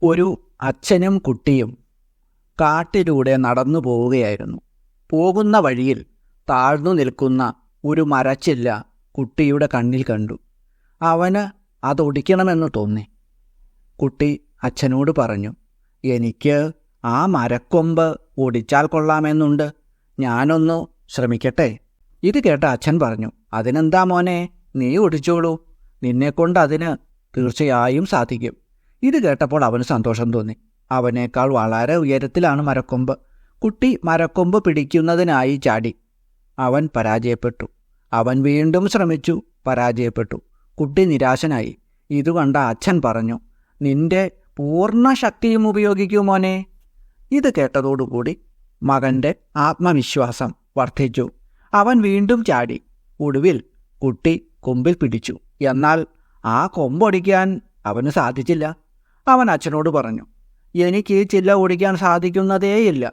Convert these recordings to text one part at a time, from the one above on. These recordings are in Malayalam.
ഒരു അച്ഛനും കുട്ടിയും കാട്ടിലൂടെ നടന്നു പോവുകയായിരുന്നു. പോകുന്ന വഴിയിൽ താഴ്ന്നു നിൽക്കുന്ന ഒരു മരച്ചില്ല കുട്ടിയുടെ കണ്ണിൽ കണ്ടു. അവന് അതൊടിക്കണമെന്ന് തോന്നി. കുട്ടി അച്ഛനോട് പറഞ്ഞു, എനിക്ക് ആ മരക്കൊമ്പ് ഒടിച്ചാൽ കൊള്ളാമെന്നുണ്ട്, ഞാനൊന്ന് ശ്രമിക്കട്ടെ. ഇത് കേട്ട അച്ഛൻ പറഞ്ഞു, അതിനെന്താ മോനെ, നീ ഒടിച്ചോളൂ, നിന്നെക്കൊണ്ട് അതിന് തീർച്ചയായും സാധിക്കും. ഇത് കേട്ടപ്പോൾ അവന് സന്തോഷം തോന്നി. അവനേക്കാൾ വളരെ ഉയരത്തിലാണ് മരക്കൊമ്പ്. കുട്ടി മരക്കൊമ്പ് പിടിക്കുന്നതിനായി ചാടി. അവൻ പരാജയപ്പെട്ടു. അവൻ വീണ്ടും ശ്രമിച്ചു, പരാജയപ്പെട്ടു. കുട്ടി നിരാശനായി. ഇത് കണ്ട അച്ഛൻ പറഞ്ഞു, നിന്റെ പൂർണ്ണ ശക്തിയും ഉപയോഗിക്കൂ മോനെ. ഇത് കേട്ടതോടുകൂടി മകൻ്റെ ആത്മവിശ്വാസം വർദ്ധിച്ചു. അവൻ വീണ്ടും ചാടി. ഒടുവിൽ കുട്ടി കൊമ്പിൽ പിടിച്ചു. എന്നാൽ ആ കൊമ്പൊടിക്കാൻ അവന് സാധിച്ചില്ല. അവൻ അച്ഛനോട് പറഞ്ഞു, എനിക്ക് ഈ ചില്ല ഓടിക്കാൻ സാധിക്കുന്നതേയില്ല.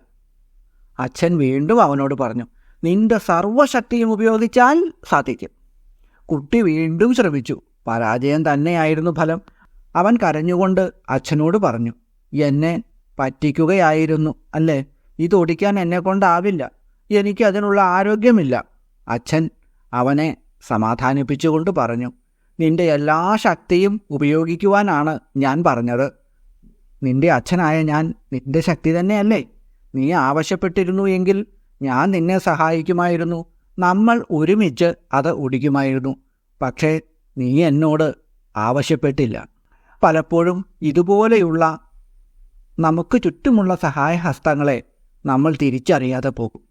അച്ഛൻ വീണ്ടും അവനോട് പറഞ്ഞു, നിന്റെ സർവ്വശക്തിയും ഉപയോഗിച്ചാൽ സാധിക്കും. കുട്ടി വീണ്ടും ശ്രമിച്ചു. പരാജയം തന്നെയായിരുന്നു ഫലം. അവൻ കരഞ്ഞുകൊണ്ട് അച്ഛനോട് പറഞ്ഞു, എന്നെ പറ്റിക്കുകയായിരുന്നു അല്ലേ, ഇതൊടിക്കാൻ എന്നെക്കൊണ്ടാവില്ല, എനിക്ക് അതിനുള്ള ആരോഗ്യമില്ല. അച്ഛൻ അവനെ സമാധാനിപ്പിച്ചുകൊണ്ട് പറഞ്ഞു, നിന്റെ എല്ലാ ശക്തിയും ഉപയോഗിക്കുവാനാണ് ഞാൻ പറഞ്ഞത്. നിന്റെ അച്ഛനായ ഞാൻ നിന്റെ ശക്തി തന്നെയല്ലേ. നീ ആവശ്യപ്പെട്ടിരുന്നു എങ്കിൽ ഞാൻ നിന്നെ സഹായിക്കുമായിരുന്നു. നമ്മൾ ഒരുമിച്ച് അത് ഒടിക്കുമായിരുന്നു. പക്ഷേ നീ എന്നോട് ആവശ്യപ്പെട്ടില്ല. പലപ്പോഴും ഇതുപോലെയുള്ള നമുക്ക് ചുറ്റുമുള്ള സഹായഹസ്തങ്ങളെ നമ്മൾ തിരിച്ചറിയാതെ പോകും.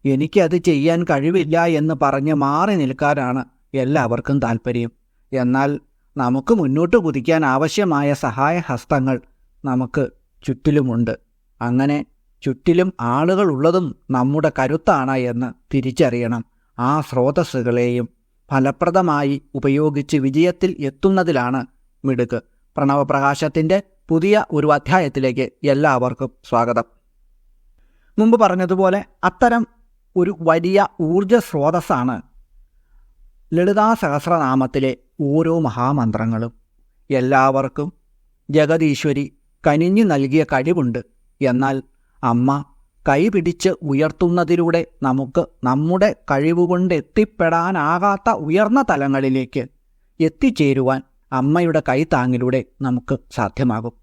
എനിക്കത് ചെയ്യാൻ കഴിവില്ല എന്ന് പറഞ്ഞ് മാറി നിൽക്കാനാണ് എല്ലാവർക്കും താല്പര്യം. എന്നാൽ നമുക്ക് മുന്നോട്ട് കുതിക്കാൻ ആവശ്യമായ സഹായഹസ്തങ്ങൾ നമുക്ക് ചുറ്റിലുമുണ്ട്. അങ്ങനെ ചുറ്റിലും ആളുകളുള്ളതും നമ്മുടെ കരുത്താണ് എന്ന് തിരിച്ചറിയണം. ആ സ്രോതസ്സുകളെയും ഫലപ്രദമായി ഉപയോഗിച്ച് വിജയത്തിൽ എത്തുന്നതിലാണ് മിടുക്ക്. പ്രണവപ്രകാശത്തിൻ്റെ പുതിയ ഒരു അധ്യായത്തിലേക്ക് എല്ലാവർക്കും സ്വാഗതം. മുമ്പ് പറഞ്ഞതുപോലെ അത്തരം ഒരു വലിയ ഊർജ സ്രോതസ്സാണ് ലളിതാ സഹസ്രനാമത്തിലെ ഓരോ മഹാമന്ത്രങ്ങളും. എല്ലാവർക്കും ജഗദീശ്വരി കനിഞ്ഞു നൽകിയ കഴിവുണ്ട്. എന്നാൽ അമ്മ കൈപിടിച്ച് ഉയർത്തുന്നതിലൂടെ നമുക്ക് നമ്മുടെ കഴിവുകൊണ്ട് എത്തിപ്പെടാനാകാത്ത ഉയർന്ന തലങ്ങളിലേക്ക് എത്തിച്ചേരുവാൻ അമ്മയുടെ കൈത്താങ്ങിലൂടെ നമുക്ക് സാധ്യമാകും.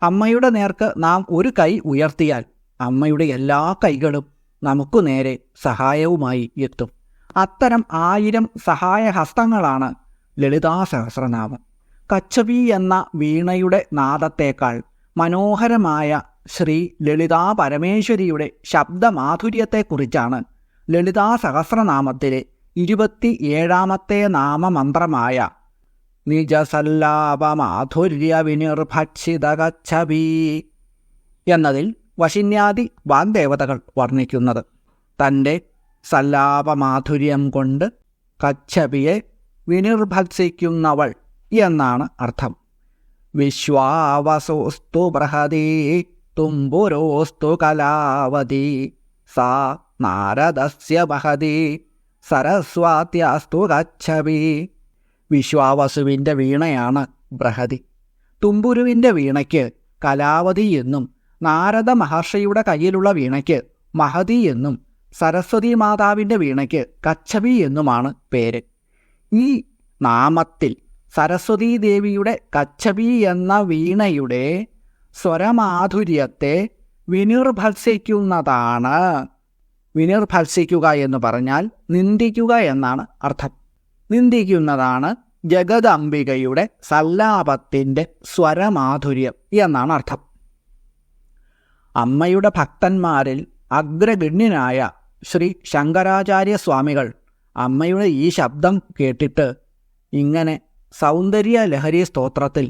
അമ്മയുടെ നേർക്ക് നാം ഒരു കൈ ഉയർത്തിയാൽ അമ്മയുടെ എല്ലാ കൈകളും നമുക്ക് നേരെ സഹായവുമായി എത്തും. അത്തരം 1000 സഹായഹസ്തങ്ങളാണ് ലളിതാ സഹസ്രനാമം. കച്ചവി എന്ന വീണയുടെ നാദത്തേക്കാൾ മനോഹരമായ ശ്രീ ലളിതാ പരമേശ്വരിയുടെ ശബ്ദമാധുര്യത്തെക്കുറിച്ചാണ് ലളിതാ സഹസ്രനാമത്തിലെ 27ാമത്തെ നാമമന്ത്രമായ നിജസല്ലാപമാധുര്യ വിനിർഭക്ഷിത കച്ചവി എന്നതിൽ വശിന്യാദി വാഗ്ദേവതകൾ വർണ്ണിക്കുന്നത്. തൻ്റെ സല്ലാപമാധുര്യം കൊണ്ട് കച്ചപിയെ വിനിർഭത്സിക്കുന്നവൾ എന്നാണ് അർത്ഥം. വിശ്വാവസോസ്തു ബൃഹദീ തുംബുരോസ്തു കലാവതി സാ നാരദസ്യ മഹദീ സരസ്വാത്യാസ്തു കച്ചവി. വിശ്വാവസുവിൻ്റെ വീണയാണ് ബൃഹദി. തുമ്പുരുവിൻ്റെ വീണയ്ക്ക് കലാവതി എന്നും നാരദ മഹർഷിയുടെ കയ്യിലുള്ള വീണയ്ക്ക് മഹതി എന്നും സരസ്വതി മാതാവിൻ്റെ വീണയ്ക്ക് കച്ചവി എന്നുമാണ് പേര്. ഈ നാമത്തിൽ സരസ്വതീ ദേവിയുടെ കച്ചവി എന്ന വീണയുടെ സ്വരമാധുര്യത്തെ വിനിർഭത്സിക്കുന്നതാണ്. വിനിർഭത്സിക്കുക എന്ന് പറഞ്ഞാൽ നിന്ദിക്കുക എന്നാണ് അർത്ഥം. നിന്ദിക്കുന്നതാണ് ജഗദംബികയുടെ സല്ലാപത്തിൻ്റെ സ്വരമാധുര്യം എന്നാണ് അർത്ഥം. അമ്മയുടെ ഭക്തന്മാരിൽ അഗ്രഗണ്യനായ ശ്രീ ശങ്കരാചാര്യ സ്വാമികൾ അമ്മയുടെ ഈ ശബ്ദം കേട്ടിട്ട് ഇങ്ങനെ സൗന്ദര്യ ലഹരി സ്തോത്രത്തിൽ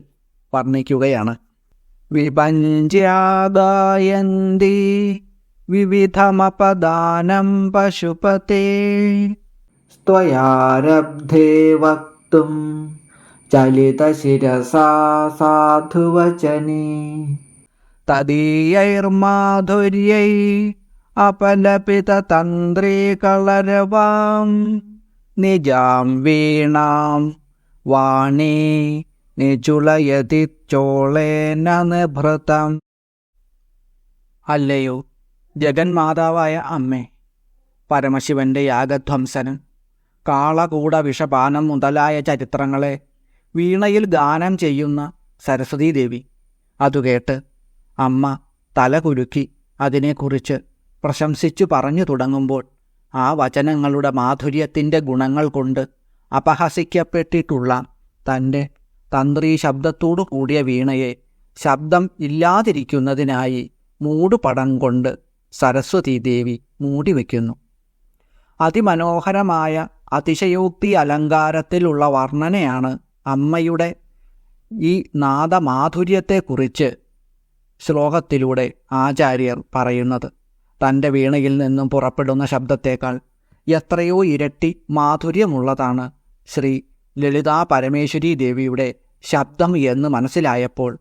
വർണ്ണിക്കുകയാണ്. വിഭഞ്ജ്യാഗായന്തി വിവിധമപദാനം പശുപതേ സ്ത്വയാരബ്ധേ വക്തും ചലിതശിരസാ സാധുവചനേ തദീയൈർമാധുര്യൈ അപലപിതതന്ത്രീകളരവാം നിജാം വീണാം വാണീ നിചുളയതി ചോളേന നിഭൃതം. അല്ലയോ ജഗന്മാതാവായ അമ്മേ, പരമശിവന്റെ യാഗധ്വംസനം, കാളകൂട വിഷപാനം മുതലായ ചരിത്രങ്ങളെ വീണയിൽ ഗാനം ചെയ്യുന്ന സരസ്വതീദേവി, അതുകേട്ട് അമ്മ തലകുലുക്കി അതിനെക്കുറിച്ച് പ്രശംസിച്ചു പറഞ്ഞു തുടങ്ങുമ്പോൾ ആ വചനങ്ങളുടെ മാധുര്യത്തിൻ്റെ ഗുണങ്ങൾ കൊണ്ട് അപഹസിക്കപ്പെട്ടിട്ടുള്ള തൻ്റെ തന്ത്രി ശബ്ദത്തോടു കൂടിയ വീണയെ ശബ്ദം ഇല്ലാതിരിക്കുന്നതിനായി മൂടുപടം കൊണ്ട് സരസ്വതീദേവി മൂടിവെക്കുന്നു. അതിമനോഹരമായ അതിശയോക്തി അലങ്കാരത്തിലുള്ള വർണ്ണനയാണ് അമ്മയുടെ ഈ നാദമാധുര്യത്തെക്കുറിച്ച് ശ്ലോകത്തിലൂടെ ആചാര്യർ പറയുന്നത്. തൻ്റെ വീണയിൽ നിന്നും പുറപ്പെടുന്ന ശബ്ദത്തേക്കാൾ എത്രയോ ഇരട്ടി മാധുര്യമുള്ളതാണ് ശ്രീ ലളിതാ പരമേശ്വരി ദേവിയുടെ ശബ്ദം എന്ന് മനസ്സിലായപ്പോൾ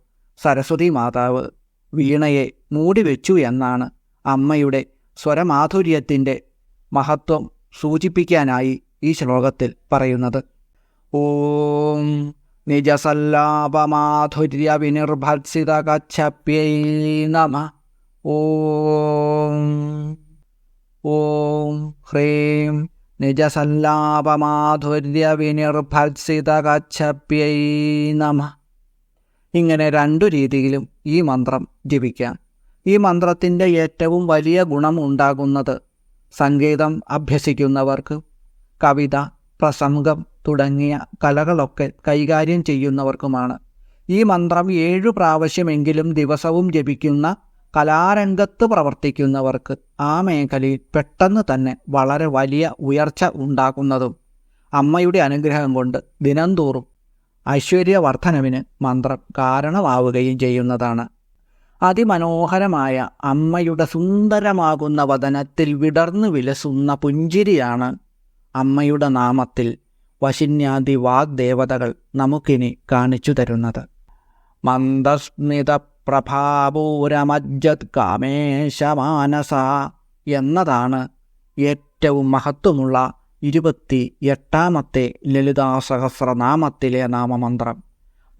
സരസ്വതി മാതാവ് വീണയെ മൂടിവെച്ചു എന്നാണ് അമ്മയുടെ സ്വരമാധുര്യത്തിൻ്റെ മഹത്വം സൂചിപ്പിക്കാനായി ഈ ശ്ലോകത്തിൽ പറയുന്നത്. ഓം നിജസല്ലാപമാധുര്യ വിനിർഭത്സിത കച്ഛപ്യൈ നമഃ. ഓം ഓം ഹ്രീം നിജസല്ലാപമാധുര്യ വിനിർഭത്സിത കച്ഛപ്യൈ നമഃ. ഇങ്ങനെ 2 രീതിയിലും ഈ മന്ത്രം ജപിക്കാം. ഈ മന്ത്രത്തിൻ്റെ ഏറ്റവും വലിയ ഗുണം ഉണ്ടാകുന്നത് സംഗീതം അഭ്യസിക്കുന്നവർക്ക്, കവിത, പ്രസംഗം തുടങ്ങിയ കലകളൊക്കെ കൈകാര്യം ചെയ്യുന്നവർക്കുമാണ്. ഈ മന്ത്രം 7 പ്രാവശ്യമെങ്കിലും ദിവസവും ജപിക്കുന്ന കലാരംഗത്ത് പ്രവർത്തിക്കുന്നവർക്ക് ആ മേഖലയിൽ പെട്ടെന്ന് തന്നെ വളരെ വലിയ ഉയർച്ച ഉണ്ടാക്കുന്നതും അമ്മയുടെ അനുഗ്രഹം കൊണ്ട് ദിനംതോറും ഐശ്വര്യവർദ്ധനവിന് മന്ത്രം കാരണമാവുകയും ചെയ്യുന്നതാണ്. അതിമനോഹരമായ അമ്മയുടെ സുന്ദരമാകുന്ന വദനത്തിൽ വിടർന്നു വിലസുന്ന പുഞ്ചിരിയാണ് അമ്മയുടെ നാമത്തിൽ വശിന്യാദി വാഗ്ദേവതകൾ നമുക്കിനി കാണിച്ചു തരുന്നത്. മന്ദസ്മിത പ്രഭാപൂരമജ്ജത് കാമേശമാനസ എന്നതാണ് ഏറ്റവും മഹത്വമുള്ള 28ാമത്തെ ലളിതാസഹസ്രനാമത്തിലെ നാമമന്ത്രം.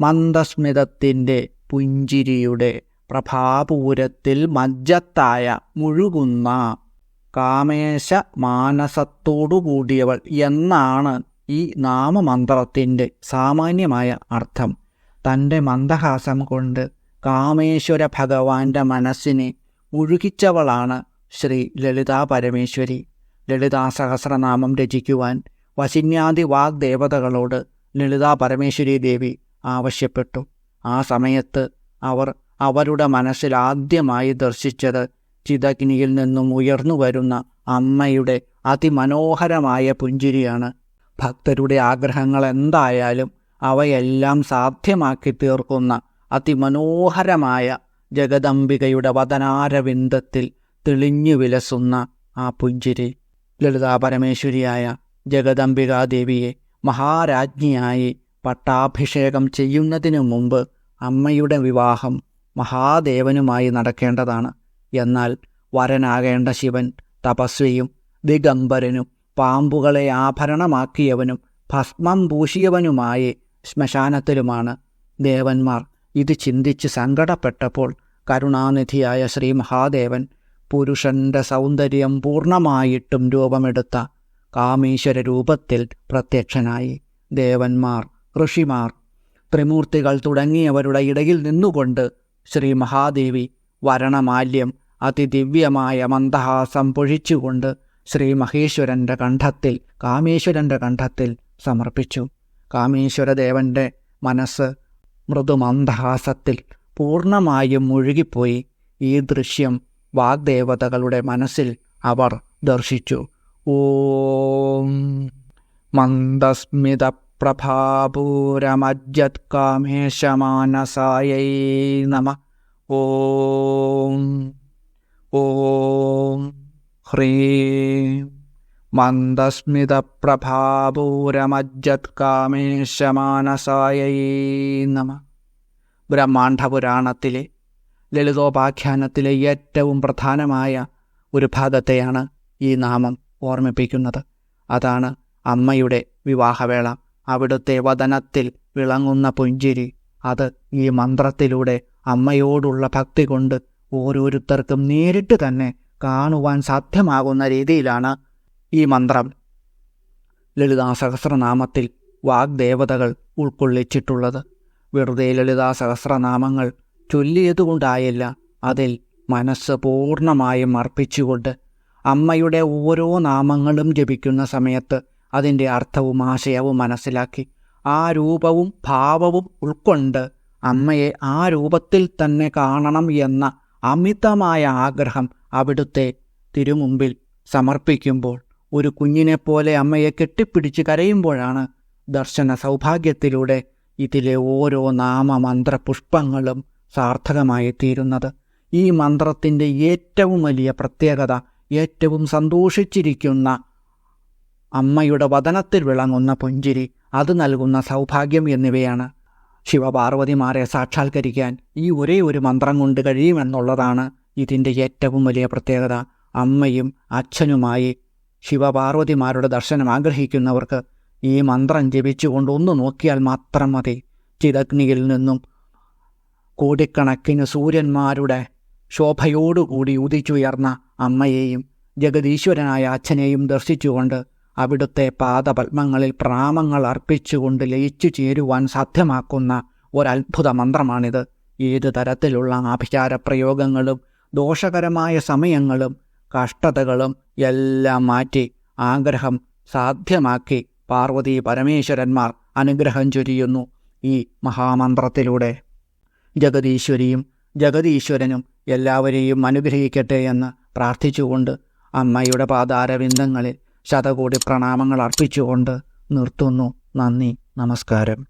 മന്ദസ്മിതത്തിൻ്റെ പുഞ്ചിരിയുടെ പ്രഭാപൂരത്തിൽ മജ്ജത്തായ മുഴുകുന്ന കാമേശ മാനസത്തോടുകൂടിയവൾ എന്നാണ് ഈ നാമമന്ത്രത്തിൻ്റെ സാമാന്യമായ അർത്ഥം. തൻ്റെ മന്ദഹാസം കൊണ്ട് കാമേശ്വര ഭഗവാന്റെ മനസ്സിനെ മുഴുകിച്ചവളാണ് ശ്രീ ലളിതാ പരമേശ്വരി. ലളിതാ സഹസ്രനാമം രചിക്കുവാൻ വശിന്യാദി വാഗ്ദേവതകളോട് ലളിതാ പരമേശ്വരി ദേവി ആവശ്യപ്പെട്ടു. ആ സമയത്ത് അവർ അവരുടെ മനസ്സിൽ ആദ്യമായി ദർശിച്ചത് ചിതഗ്നിയിൽ നിന്നും ഉയർന്നു വരുന്ന അമ്മയുടെ അതിമനോഹരമായ പുഞ്ചിരിയാണ്. ഭക്തരുടെ ആഗ്രഹങ്ങൾ എന്തായാലും അവയെല്ലാം സാധ്യമാക്കി തീർക്കുന്ന അതിമനോഹരമായ ജഗദംബികയുടെ വദനാരവിന്ദത്തിൽ തെളിഞ്ഞു വിലസുന്ന ആ പുഞ്ചിരി. ലളിതാ പരമേശ്വരിയായ ജഗദംബികാദേവിയെ മഹാരാജ്ഞിയായി പട്ടാഭിഷേകം ചെയ്യുന്നതിനു മുമ്പ് അമ്മയുടെ വിവാഹം മഹാദേവനുമായി നടക്കേണ്ടതാണ്. എന്നാൽ വരനാകേണ്ട ശിവൻ തപസ്വിയും ദിഗംബരനും പാമ്പുകളെ ആഭരണമാക്കിയവനും ഭസ്മം പൂശിയവനുമായി ശ്മശാനത്തിലുമാണ്. ദേവന്മാർ ഇത് ചിന്തിച്ച് സങ്കടപ്പെട്ടപ്പോൾ കരുണാനിധിയായ ശ്രീ മഹാദേവൻ പുരുഷൻ്റെ സൗന്ദര്യം പൂർണ്ണമായിട്ടും രൂപമെടുത്ത കാമീശ്വര രൂപത്തിൽ പ്രത്യക്ഷനായി. ദേവന്മാർ, ഋഷിമാർ, ത്രിമൂർത്തികൾ തുടങ്ങിയവരുടെ ഇടയിൽ നിന്നുകൊണ്ട് ശ്രീ മഹാദേവി വരണമാല്യം അതിദിവ്യമായ മന്ദഹാസം പൊഴിച്ചുകൊണ്ട് ശ്രീ മഹേശ്വരൻ്റെ കണ്ഠത്തിൽ, കാമേശ്വരൻ്റെ കണ്ഠത്തിൽ സമർപ്പിച്ചു. കാമേശ്വരദേവൻ്റെ മനസ്സ് മൃദുമന്ദഹാസത്തിൽ പൂർണ്ണമായും മുഴുകിപ്പോയി. ഈ ദൃശ്യം വാഗ്ദേവതകളുടെ മനസ്സിൽ അവർ ദർശിച്ചു. ഓം മന്ദസ്മിത പ്രഭാപൂരമജ്ജത് കാമേശമാനസായൈ നമഃ. ഓം ഓം ഹ്രീം മന്ദസ്മിത പ്രഭാപൂരമജ്ജത് കാമേശമാനസായൈ നമഃ. ബ്രഹ്മാണ്ഡപുരാണത്തിലെ ലളിതോപാഖ്യാനത്തിലെ ഏറ്റവും പ്രധാനമായ ഒരു ഭാഗത്തെയാണ് ഈ നാമം ഓർമ്മിപ്പിക്കുന്നത്. അതാണ് അമ്മയുടെ വിവാഹവേള. അവിടുത്തെ വദനത്തിൽ വിളങ്ങുന്ന പുഞ്ചിരി, അത് ഈ മന്ത്രത്തിലൂടെ അമ്മയോടുള്ള ഭക്തി കൊണ്ട് ഓരോരുത്തർക്കും നേരിട്ട് തന്നെ കാണുവാൻ സാധ്യമാകുന്ന രീതിയിലാണ് ഈ മന്ത്രം ലളിതാ സഹസ്രനാമത്തിൽ വാഗ്ദേവതകൾ ഉൾക്കൊള്ളിച്ചിട്ടുള്ളത്. വെറുതെ ലളിതാ സഹസ്രനാമങ്ങൾ ചൊല്ലിയതുകൊണ്ടായില്ല, അതിൽ മനസ്സ് പൂർണ്ണമായും അർപ്പിച്ചുകൊണ്ട് അമ്മയുടെ ഓരോ നാമങ്ങളും ജപിക്കുന്ന സമയത്ത് അതിൻ്റെ അർത്ഥവും ആശയവും മനസ്സിലാക്കി ആ രൂപവും ഭാവവും ഉൾക്കൊണ്ട് അമ്മയെ ആ രൂപത്തിൽ തന്നെ കാണണം എന്ന അമിതമായ ആഗ്രഹം അവിടുത്തെ തിരുമുമ്പിൽ സമർപ്പിക്കുമ്പോൾ ഒരു കുഞ്ഞിനെപ്പോലെ അമ്മയെ കെട്ടിപ്പിടിച്ച് കരയുമ്പോഴാണ് ദർശന സൗഭാഗ്യത്തിലൂടെ ഇതിലെ ഓരോ നാമമന്ത്രപുഷ്പങ്ങളും സാർത്ഥകമായി തീരുന്നത്. ഈ മന്ത്രത്തിൻ്റെ ഏറ്റവും വലിയ പ്രത്യേകത, ഏറ്റവും സന്തോഷിച്ചിരിക്കുന്ന അമ്മയുടെ വദനത്തിൽ വിളങ്ങുന്ന പുഞ്ചിരി, അത് നൽകുന്ന സൗഭാഗ്യം എന്നിവയാണ്. ശിവപാർവതിമാരെ സാക്ഷാത്കരിക്കാൻ ഈ ഒരേ ഒരു മന്ത്രം കൊണ്ട് കഴിയുമെന്നുള്ളതാണ് ഇതിൻ്റെ ഏറ്റവും വലിയ പ്രത്യേകത. അമ്മയും അച്ഛനുമായി ശിവപാർവതിമാരുടെ ദർശനം ആഗ്രഹിക്കുന്നവർക്ക് ഈ മന്ത്രം ജപിച്ചുകൊണ്ട് ഒന്ന് നോക്കിയാൽ മാത്രം മതി. ചിദഗ്നിയിൽ നിന്നും കോടിക്കണക്കിന് സൂര്യന്മാരുടെ ശോഭയോടുകൂടി ഉദിച്ചുയർന്ന അമ്മയെയും ജഗദീശ്വരനായ അച്ഛനെയും ദർശിച്ചുകൊണ്ട് അവിടുത്തെ പാദപത്മങ്ങളിൽ പ്രണാമങ്ങൾ അർപ്പിച്ചുകൊണ്ട് ലയിച്ചു ചേരുവാൻ സാധ്യമാക്കുന്ന ഒരത്ഭുത മന്ത്രമാണിത്. ഏത് തരത്തിലുള്ള ആഭിചാരപ്രയോഗങ്ങളും ദോഷകരമായ സമയങ്ങളും കഷ്ടതകളും എല്ലാം മാറ്റി ആഗ്രഹം സാധ്യമാക്കി പാർവതി പരമേശ്വരന്മാർ അനുഗ്രഹം ചൊരിയുന്നു ഈ മഹാമന്ത്രത്തിലൂടെ. ജഗദീശ്വരിയും ജഗദീശ്വരനും എല്ലാവരെയും അനുഗ്രഹിക്കട്ടെ എന്ന് പ്രാർത്ഥിച്ചുകൊണ്ട് അമ്മയുടെ പാദാരവിന്ദങ്ങളിൽ ശതകോടി പ്രണാമങ്ങൾ അർപ്പിച്ചുകൊണ്ട് നിർത്തുന്നു. നന്ദി, നമസ്കാരം.